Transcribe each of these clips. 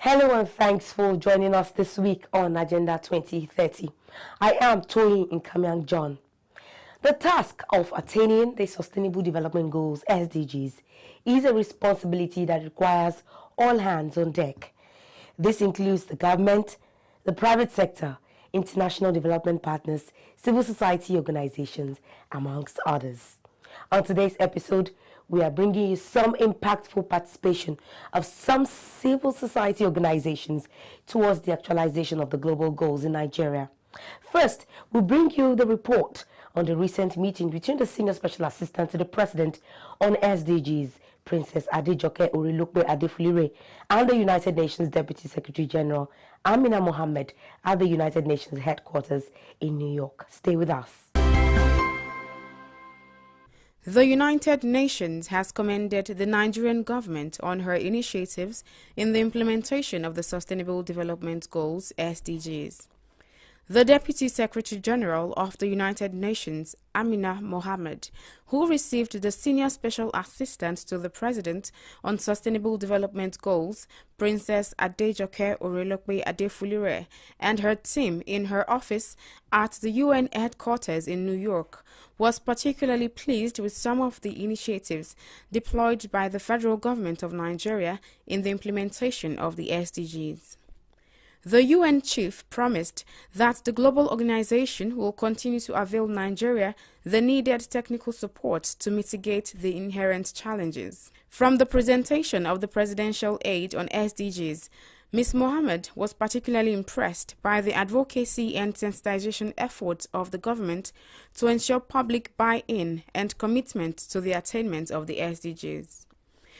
Hello and thanks for joining us this week on Agenda 2030. I am Toyin Nkamiang John. The task of attaining the Sustainable Development Goals (SDGs) is a responsibility that requires all hands on deck. This includes the government, the private sector, international development partners, civil society organizations, amongst others. On today's episode, we are bringing you some impactful participation of some civil society organizations towards the actualization of the global goals in Nigeria. First, we'll bring you the report on the recent meeting between the Senior Special Assistant to the President on SDGs, Princess Adejoke Orilokpe Adefulire, and the United Nations Deputy Secretary General Amina Mohammed at the United Nations headquarters in New York. Stay with us. The United Nations has commended the Nigerian government on her initiatives in the implementation of the Sustainable Development Goals (SDGs). The Deputy Secretary General of the United Nations, Amina Mohammed, who received the Senior Special Assistant to the President on Sustainable Development Goals, Princess Adejoke Orilokpe Adefulire, and her team in her office at the UN headquarters in New York, was particularly pleased with some of the initiatives deployed by the federal government of Nigeria in the implementation of the SDGs. The UN chief promised that the global organization will continue to avail Nigeria the needed technical support to mitigate the inherent challenges. From the presentation of the presidential aid on SDGs, Ms. Mohammed was particularly impressed by the advocacy and sensitization efforts of the government to ensure public buy-in and commitment to the attainment of the SDGs.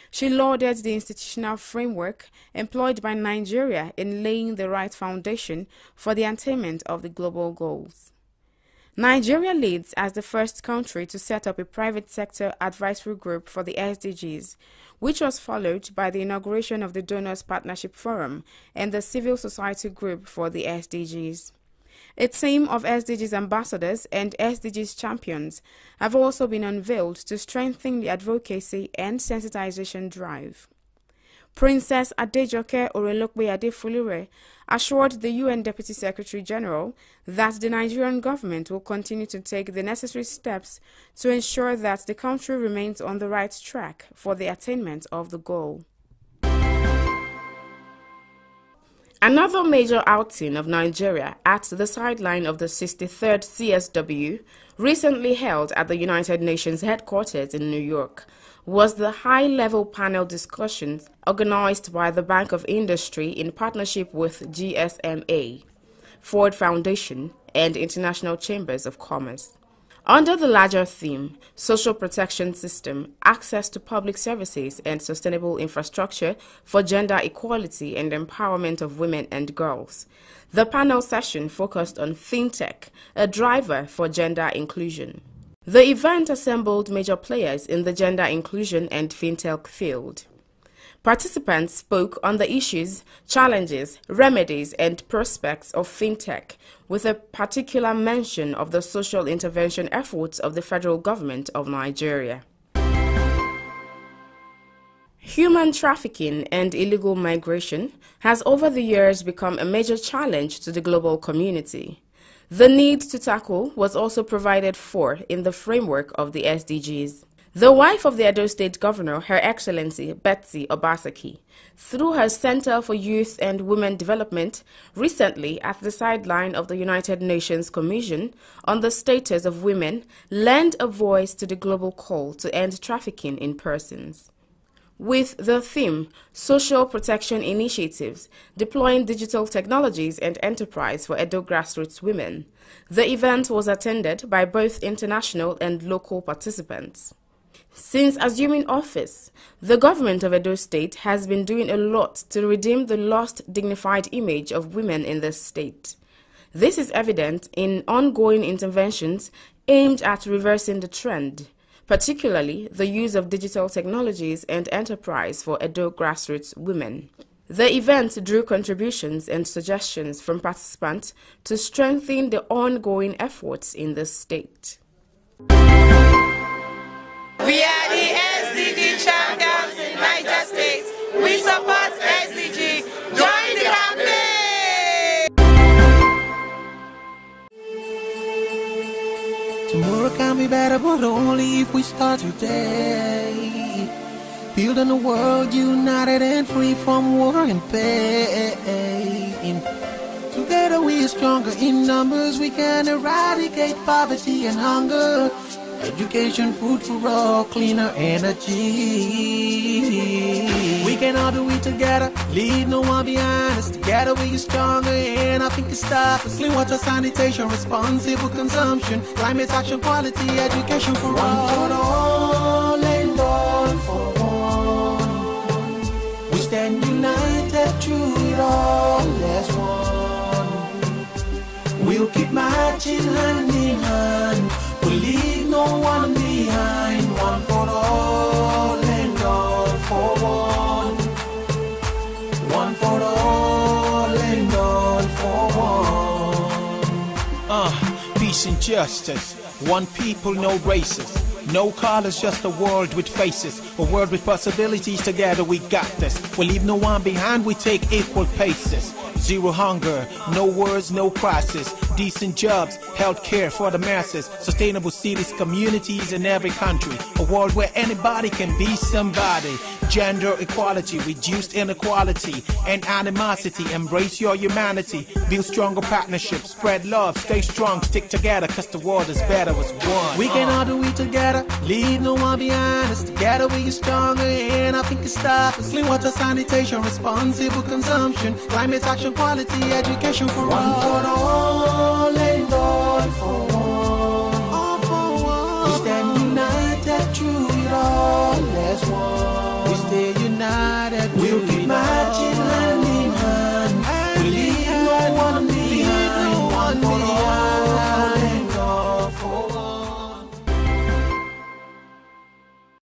She lauded the institutional framework employed by Nigeria in laying the right foundation for the attainment of the global goals. Nigeria leads as the first country to set up a private sector advisory group for the SDGs, which was followed by the inauguration of the Donors Partnership Forum and the Civil Society Group for the SDGs. A team of SDGs ambassadors and SDGs champions have also been unveiled to strengthen the advocacy and sensitization drive. Princess Adejoke Orilokpe Adefulire assured the UN Deputy Secretary General that the Nigerian government will continue to take the necessary steps to ensure that the country remains on the right track for the attainment of the goal. Another major outing of Nigeria at the sideline of the 63rd CSW, recently held at the United Nations headquarters in New York, was the high-level panel discussions organized by the Bank of Industry in partnership with GSMA, Ford Foundation, and International Chambers of Commerce. Under the larger theme, Social Protection System, Access to Public Services and Sustainable Infrastructure for Gender Equality and Empowerment of Women and Girls, the panel session focused on FinTech, a driver for gender inclusion. The event assembled major players in the gender inclusion and FinTech field. Participants spoke on the issues, challenges, remedies, and prospects of FinTech, with a particular mention of the social intervention efforts of the federal government of Nigeria. Human trafficking and illegal migration has over the years become a major challenge to the global community. The need to tackle was also provided for in the framework of the SDGs. The wife of the Edo State Governor, Her Excellency Betsy Obaseki, through her Center for Youth and Women Development, recently at the sideline of the United Nations Commission on the Status of Women, lent a voice to the global call to end trafficking in persons. With the theme, Social Protection Initiatives, Deploying Digital Technologies and Enterprise for Edo Grassroots Women, the event was attended by both international and local participants. Since assuming office, the government of Edo State has been doing a lot to redeem the lost dignified image of women in the state. This is evident in ongoing interventions aimed at reversing the trend, particularly the use of digital technologies and enterprise for Edo grassroots women. The event drew contributions and suggestions from participants to strengthen the ongoing efforts in the state. We are the SDG champions in Niger State. We support SDG. Join Tomorrow can be better, but only if we start today. Building a world united and free from war and pain. Together we are stronger in numbers. We can eradicate poverty and hunger. Education, food for all, cleaner energy. We can all do it together, leave no one behind us. Together we are stronger and nothing can stop us. Clean water, sanitation, responsible consumption, climate action, quality education for all. One for all and all for one. We stand united through it all as one. We'll keep marching hand in hand. We'll leave no one behind. One for all and all for one. One for all and all for one. Peace and justice. One people, no races. No colors, just a world with faces. A world with possibilities, together we got this. We leave no one behind, we take equal paces. Zero hunger, no wars, no crisis. Decent jobs, health care for the masses. Sustainable cities, communities in every country. A world where anybody can be somebody. Gender equality, reduced inequality and animosity. Embrace your humanity. Build stronger partnerships, spread love, stay strong, stick together, cause the world is better as one. We can all do it together, leave no one behind us. Together we are stronger and nothing can stop us. Clean water, sanitation, responsible consumption, climate action, quality education for all. One for all and all for one. All for one. We stand united through it all as one. We stay united. We'll keep marching hand in hand. We'll leave no one behind. One for all and all for one.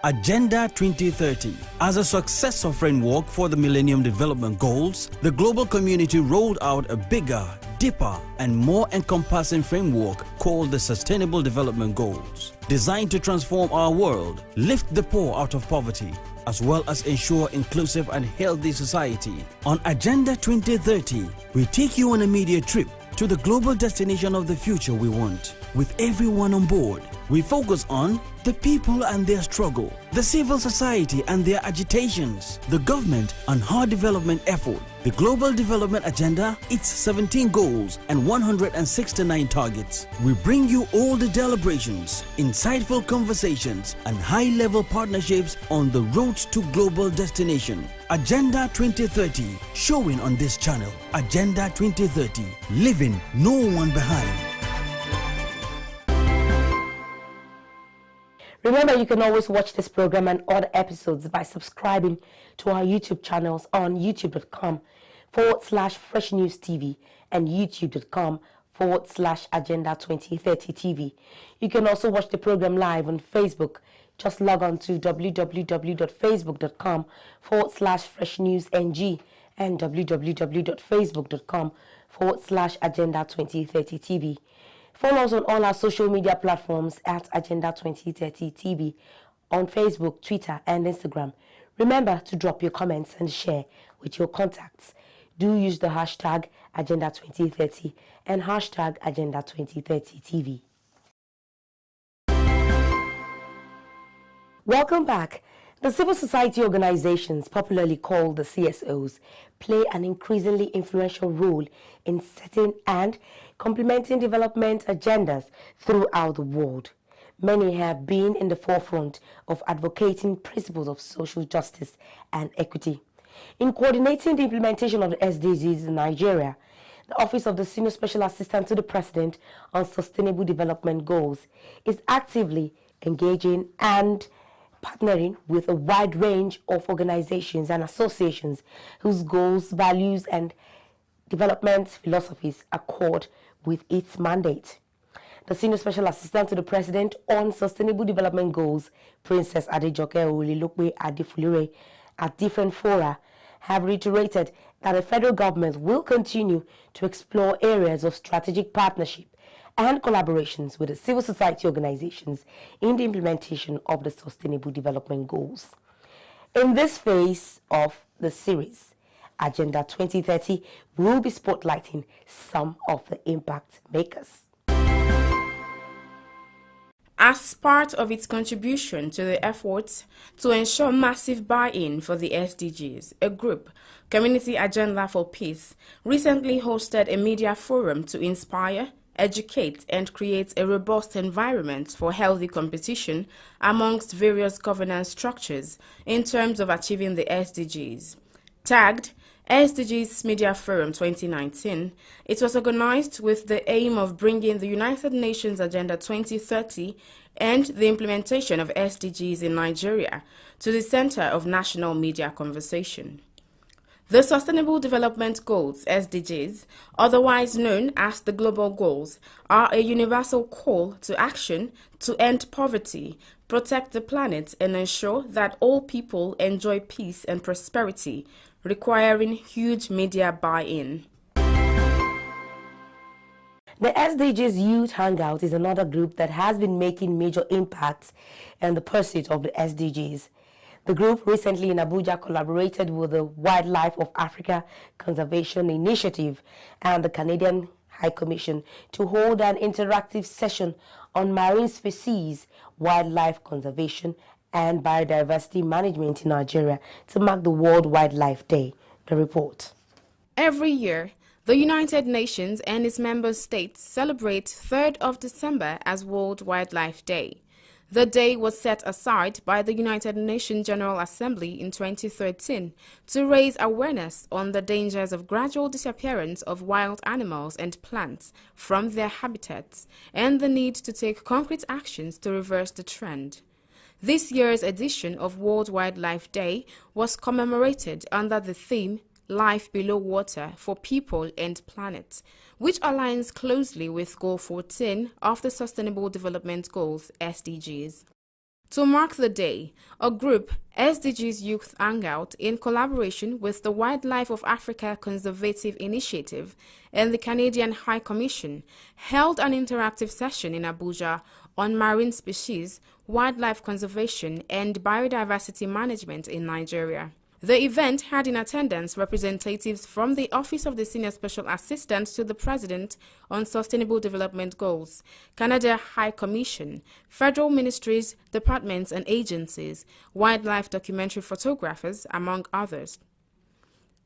Agenda 2030. As a successor framework for the Millennium Development Goals, the global community rolled out a bigger, deeper, and more encompassing framework called the Sustainable Development Goals, designed to transform our world, lift the poor out of poverty, as well as ensure inclusive and healthy society. On Agenda 2030, we take you on a media trip to the global destination of the future we want. With everyone on board, we focus on the people and their struggle, the civil society and their agitations, the government and her development effort, the Global Development Agenda, its 17 goals and 169 targets. We bring you all the deliberations, insightful conversations and high-level partnerships on the road to global destination. Agenda 2030, showing on this channel. Agenda 2030, leaving no one behind. Remember, you can always watch this program and other episodes by subscribing to our YouTube channels on youtube.com/Fresh News TV and youtube.com/Agenda 2030 TV. You can also watch the program live on Facebook. Just log on to www.facebook.com/Fresh News NG and www.facebook.com/Agenda 2030 TV. Follow us on all our social media platforms at Agenda 2030 TV on Facebook, Twitter, and Instagram. Remember to drop your comments and share with your contacts. Do use the hashtag Agenda 2030 and hashtag Agenda 2030 TV. Welcome back. The civil society organizations, popularly called the CSOs, play an increasingly influential role in setting and complementing development agendas throughout the world. Many have been in the forefront of advocating principles of social justice and equity. In coordinating the implementation of the SDGs in Nigeria, the Office of the Senior Special Assistant to the President on Sustainable Development Goals is actively engaging and partnering with a wide range of organizations and associations whose goals, values, and development philosophies accord with its mandate. The Senior Special Assistant to the President on Sustainable Development Goals, Princess Adejoke Olilokwe Adefulire, at different fora, have reiterated that the federal government will continue to explore areas of strategic partnership and collaborations with the civil society organizations in the implementation of the Sustainable Development Goals. In this phase of the series, Agenda 2030 will be spotlighting some of the impact makers. As part of its contribution to the efforts to ensure massive buy-in for the SDGs, a group, Community Agenda for Peace, recently hosted a media forum to inspire, educate, and create a robust environment for healthy competition amongst various governance structures in terms of achieving the SDGs. Tagged SDGs Media Forum 2019, it was organized with the aim of bringing the United Nations Agenda 2030 and the implementation of SDGs in Nigeria to the center of national media conversation. The Sustainable Development Goals, SDGs, otherwise known as the Global Goals, are a universal call to action to end poverty, protect the planet, and ensure that all people enjoy peace and prosperity, requiring huge media buy-in. The SDGs Youth Hangout is another group that has been making major impacts in the pursuit of the SDGs. The group recently in Abuja collaborated with the Wildlife of Africa Conservation Initiative and the Canadian High Commission to hold an interactive session on marine species, wildlife conservation, and biodiversity management in Nigeria to mark the World Wildlife Day. The report. Every year, the United Nations and its member states celebrate 3rd of December as World Wildlife Day. The day was set aside by the United Nations General Assembly in 2013 to raise awareness on the dangers of gradual disappearance of wild animals and plants from their habitats and the need to take concrete actions to reverse the trend. This year's edition of World Wildlife Day was commemorated under the theme Life Below Water for People and Planet, which aligns closely with Goal 14 of the Sustainable Development Goals, SDGs. To mark the day, a group, SDGs Youth Hangout, in collaboration with the Wildlife of Africa Conservative Initiative and the Canadian High Commission, held an interactive session in Abuja on marine species, wildlife conservation, and biodiversity management in Nigeria. The event had in attendance representatives from the Office of the Senior Special Assistant to the President on Sustainable Development Goals, Canada High Commission, federal ministries, departments and agencies, wildlife documentary photographers, among others.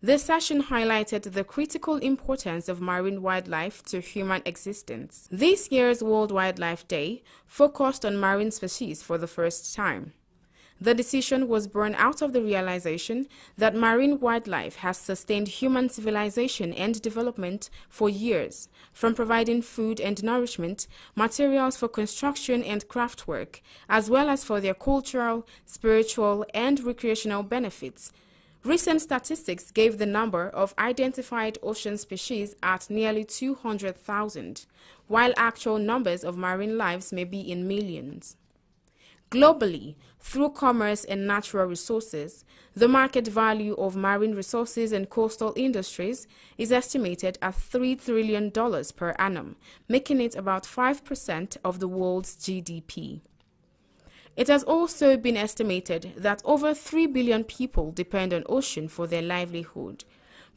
This session highlighted the critical importance of marine wildlife to human existence. This year's World Wildlife Day focused on marine species for the first time. The decision was born out of the realization that marine wildlife has sustained human civilization and development for years, from providing food and nourishment, materials for construction and craftwork, as well as for their cultural, spiritual, and recreational benefits. Recent statistics gave the number of identified ocean species at nearly 200,000, while actual numbers of marine lives may be in millions. Globally, through commerce and natural resources, the market value of marine resources and coastal industries is estimated at $3 trillion per annum, making it about 5% of the world's GDP. It has also been estimated that over 3 billion people depend on ocean for their livelihood.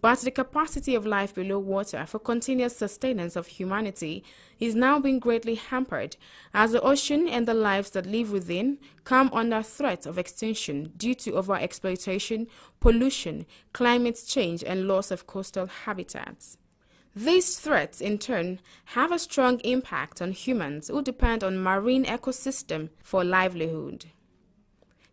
But the capacity of life below water for continuous sustenance of humanity is now being greatly hampered as the ocean and the lives that live within come under threat of extinction due to overexploitation, pollution, climate change, and loss of coastal habitats. These threats, in turn, have a strong impact on humans who depend on marine ecosystem for livelihood.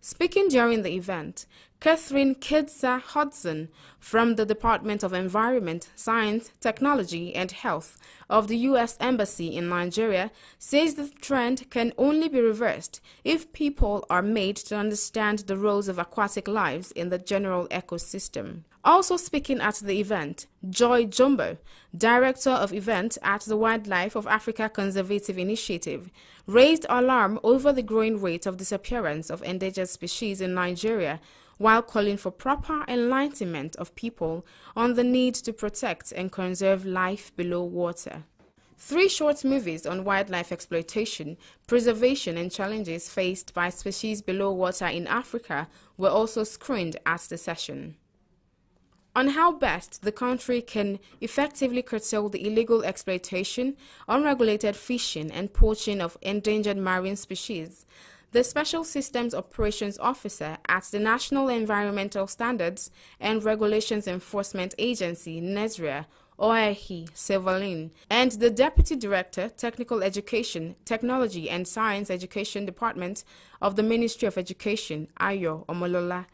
Speaking during the event, Catherine Kidsa Hudson from the Department of Environment, Science, Technology, and Health of the U.S. Embassy in Nigeria says the trend can only be reversed if people are made to understand the roles of aquatic lives in the general ecosystem. Also speaking at the event, Joy Jumbo, Director of Event at the Wildlife of Africa Conservative Initiative, raised alarm over the growing rate of disappearance of endangered species in Nigeria, while calling for proper enlightenment of people on the need to protect and conserve life below water. 3 short movies on wildlife exploitation, preservation, and challenges faced by species below water in Africa were also screened at the session. on how best the country can effectively curtail the illegal exploitation, unregulated fishing, and poaching of endangered marine species. The Special Systems Operations Officer at the National Environmental Standards and Regulations Enforcement Agency, NESRA, Oehi Sevalin, and the Deputy Director, Technical Education, Technology and Science Education Department of the Ministry of Education, Ayo Omolola,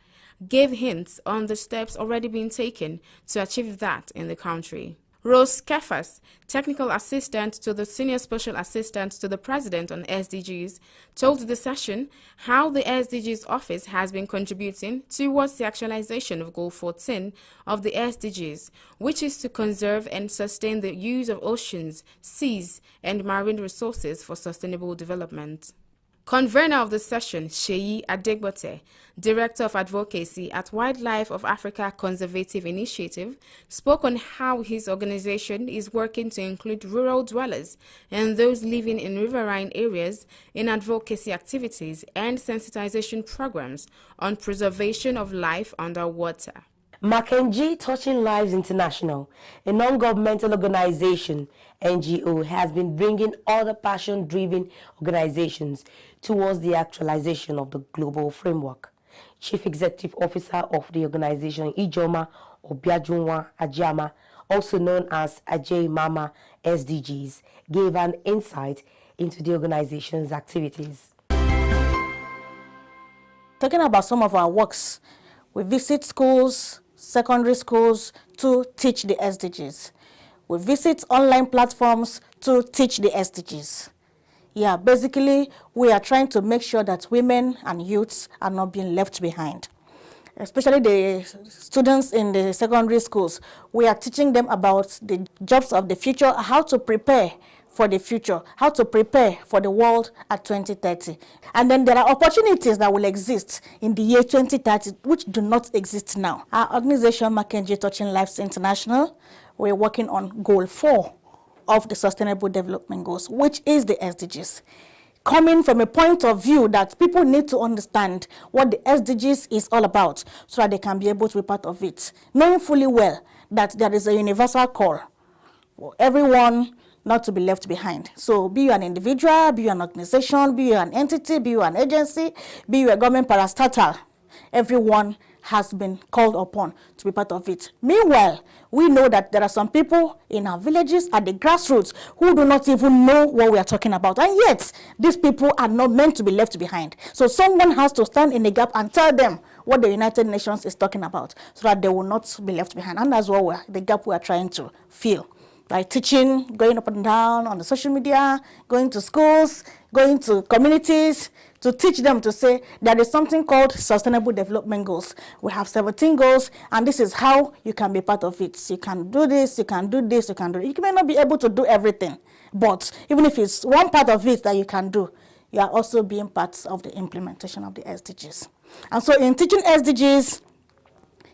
gave hints on the steps already being taken to achieve that in the country. Rose Kefas, Technical Assistant to the Senior Special Assistant to the President on SDGs, told the session how the SDGs Office has been contributing towards the actualization of Goal 14 of the SDGs, which is to conserve and sustain the use of oceans, seas, and marine resources for sustainable development. Convener of the session, Sheyi Adegbote, Director of Advocacy at Wildlife of Africa Conservative Initiative, spoke on how his organization is working to include rural dwellers and those living in riverine areas in advocacy activities and sensitization programs on preservation of life underwater. Mackenzie Touching Lives International, a non-governmental organization, NGO, has been bringing other passion-driven organizations towards the actualization of the global framework. Chief Executive Officer of the organization, Ijoma Obiajunwa Ajama, also known as Ajay Mama SDGs, gave an insight into the organization's activities. Talking about some of our works, we visit schools, secondary schools to teach the SDGs. We visit online platforms to teach the SDGs. Yeah, basically, we are trying to make sure that women and youths are not being left behind. Especially the students in the secondary schools. We are teaching them about the jobs of the future, how to prepare for the future, how to prepare for the world at 2030. And then there are opportunities that will exist in the year 2030 which do not exist now. Our organization, Mackenzie Touching Lives International, we're working on Goal 4 of the Sustainable Development Goals, which is the SDGs. Coming from a point of view that people need to understand what the SDGs is all about so that they can be able to be part of it, knowing fully well that there is a universal call for everyone not to be left behind. So be you an individual, be you an organization, be you an entity, be you an agency, be you a government parastatal, everyone has been called upon to be part of it. Meanwhile, we know that there are some people in our villages at the grassroots who do not even know what we are talking about. And yet, these people are not meant to be left behind. So someone has to stand in the gap and tell them what the United Nations is talking about so that they will not be left behind. And that's what the gap we are trying to fill. By teaching, going up and down on the social media, going to schools, going to communities, to teach them to say there is something called Sustainable Development Goals. We have 17 goals, and this is how you can be part of it. You can do this, you can do this, you can do it. You may not be able to do everything, but even if it's one part of it that you can do, you are also being part of the implementation of the SDGs. And so in teaching SDGs,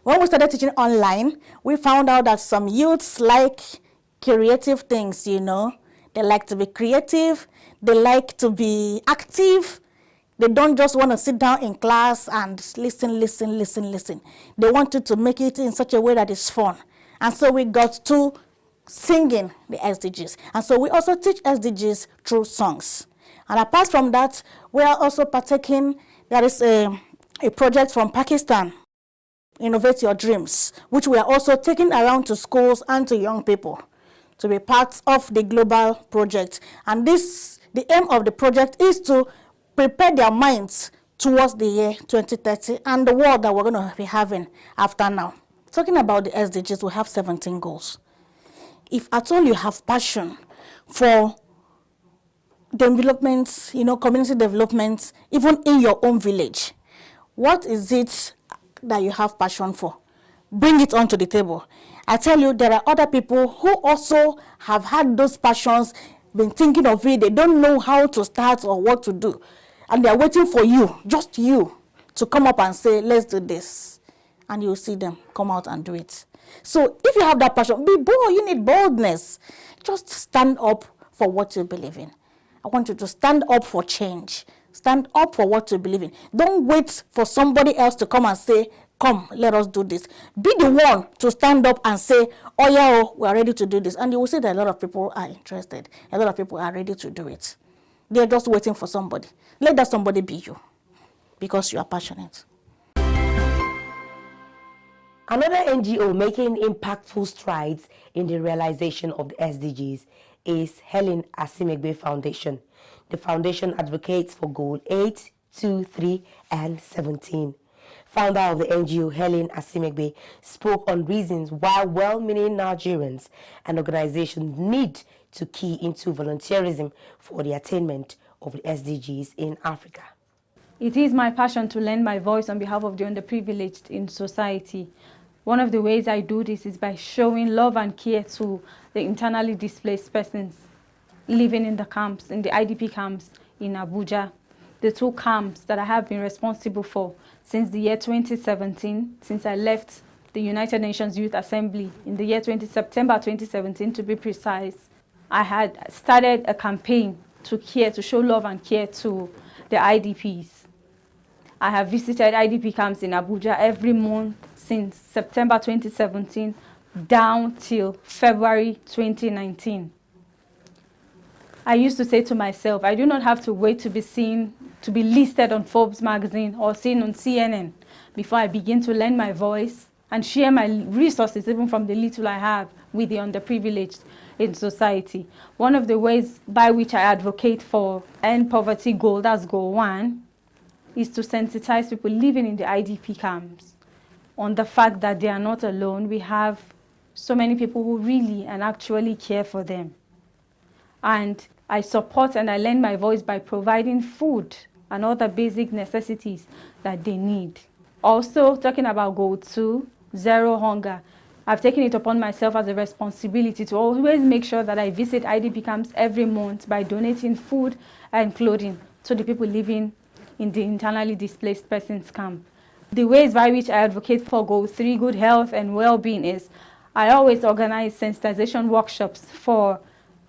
when we started teaching online, we found out that some youths like creative things, you know. They like to be creative, they like to be active. They don't just want to sit down in class and listen. They wanted to make it in such a way that is fun. And so we got to singing the SDGs. And so we also teach SDGs through songs. And apart from that, we are also partaking, there is a project from Pakistan, Innovate Your Dreams, which we are also taking around to schools and to young people to be part of the global project. And the aim of the project is to prepare their minds towards the year 2030 and the world that we're going to be having after now. Talking about the SDGs, we have 17 goals. If at all you have passion for development, community development, even in your own village, what is it that you have passion for? Bring it onto the table. I tell you, there are other people who also have had those passions, been thinking of it. They don't know how to start or what to do. And they're waiting for you, just you, to come up and say, let's do this. And you'll see them come out and do it. So if you have that passion, be bold. You need boldness. Just stand up for what you believe in. I want you to stand up for change. Stand up for what you believe in. Don't wait for somebody else to come and say, come, let us do this. Be the one to stand up and say, oh yeah, we are ready to do this. And you will see that a lot of people are interested. A lot of people are ready to do it. They're just waiting for somebody. Let that somebody be you, because you are passionate. Another NGO making impactful strides in the realization of the SDGs is Helen Asimegbe Foundation. The foundation advocates for Goal 8, 2, 3, and 17. Founder of the NGO, Helen Asimegbe, spoke on reasons why well-meaning Nigerians and organizations need to key into volunteerism for the attainment of the SDGs in Africa. It is my passion to lend my voice on behalf of the underprivileged in society. One of the ways I do this is by showing love and care to the internally displaced persons living in the camps, in the IDP camps in Abuja. The 2 camps that I have been responsible for since the year 2017, since I left the United Nations Youth Assembly in the year September 2017 to be precise. I had started a campaign to care, to show love and care to the IDPs. I have visited IDP camps in Abuja every month since September 2017 down till February 2019. I used to say to myself, I do not have to wait to be seen, to be listed on Forbes magazine or seen on CNN before I begin to lend my voice and share my resources, even from the little I have, with the underprivileged in society. One of the ways by which I advocate for end poverty goal, that's goal 1, is to sensitize people living in the IDP camps on the fact that they are not alone. We have so many people who really and actually care for them. And I support and I lend my voice by providing food and other basic necessities that they need. Also, talking about goal 2, zero hunger, I've taken it upon myself as a responsibility to always make sure that I visit IDP camps every month by donating food and clothing to the people living in the internally displaced persons camp. The ways by which I advocate for goal 3, good health and well-being, is I always organize sensitization workshops for,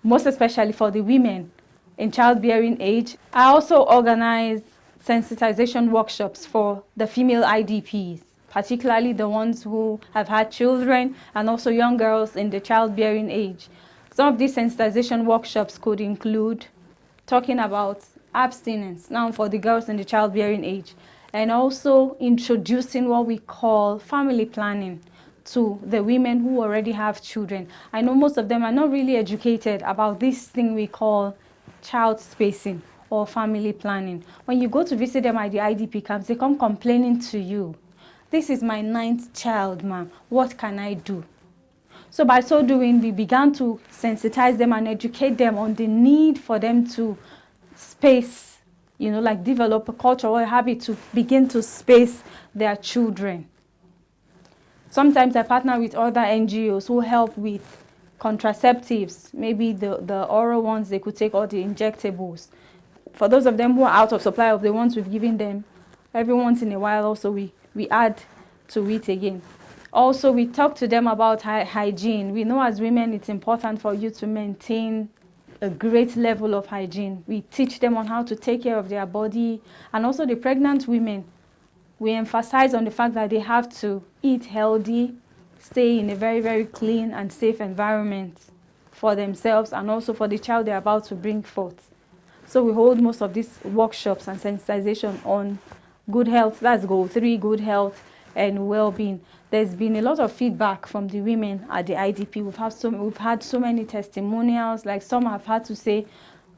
most especially for the women in childbearing age. I also organize sensitization workshops for the female IDPs, particularly the ones who have had children and also young girls in the childbearing age. Some of these sensitization workshops could include talking about abstinence, now for the girls in the childbearing age, and also introducing what we call family planning to the women who already have children. I know most of them are not really educated about this thing we call child spacing or family planning. When you go to visit them at the IDP camps, they come complaining to you. This is my 9th child, ma'am. What can I do? So by so doing, we began to sensitize them and educate them on the need for them to space, like develop a culture or a habit to begin to space their children. Sometimes I partner with other NGOs who help with contraceptives, maybe the oral ones they could take, or the injectables. For those of them who are out of supply of the ones we've given them, every once in a while also we add to it again. Also, we talk to them about hygiene. We know as women it's important for you to maintain a great level of hygiene. We teach them on how to take care of their body, and also the pregnant women. We emphasize on the fact that they have to eat healthy, stay in a very, very clean and safe environment for themselves and also for the child they're about to bring forth. So we hold most of these workshops and sensitization on good health. That's goal 3, good health and well-being. There's been a lot of feedback from the women at the IDP. We've had so many testimonials. Like, some have had to say,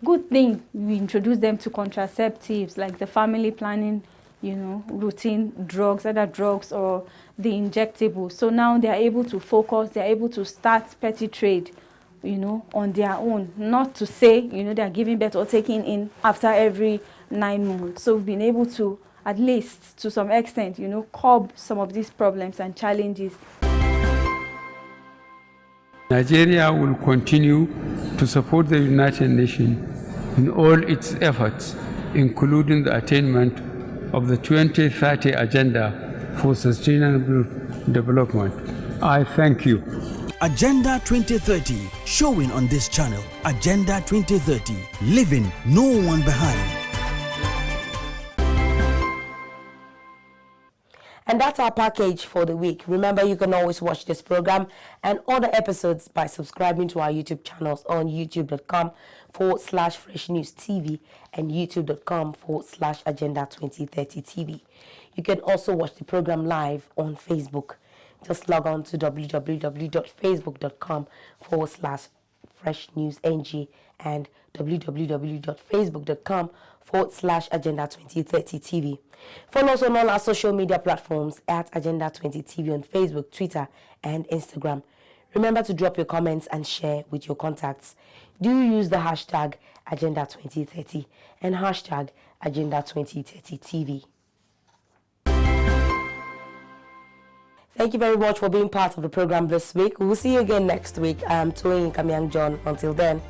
good thing we introduced them to contraceptives, like the family planning, routine drugs, other drugs, or the injectables. So now they're able to focus, they're able to start petty trade, on their own. Not to say, they're giving birth or taking in after every 9 months. So we've been able to, at least to some extent, curb some of these problems and challenges. Nigeria will continue to support the United Nations in all its efforts, including the attainment of the 2030 Agenda for Sustainable Development. I thank you. Agenda 2030, showing on this channel. Agenda 2030, leaving no one behind. And that's our package for the week. Remember, you can always watch this program and other episodes by subscribing to our YouTube channels on youtube.com/Fresh News TV and youtube.com/Agenda 2030 TV. You can also watch the program live on Facebook. Just log on to www.facebook.com/Fresh News NG and www.facebook.com/Agenda 2030 TV. Follow us on all our social media platforms at Agenda 20 TV on Facebook, Twitter, and Instagram. Remember to drop your comments and share with your contacts. Do use the hashtag Agenda 2030 and hashtag Agenda 2030 TV. Thank you very much for being part of the program this week. We'll see you again next week. I'm Toyin Kamiang John. Until then.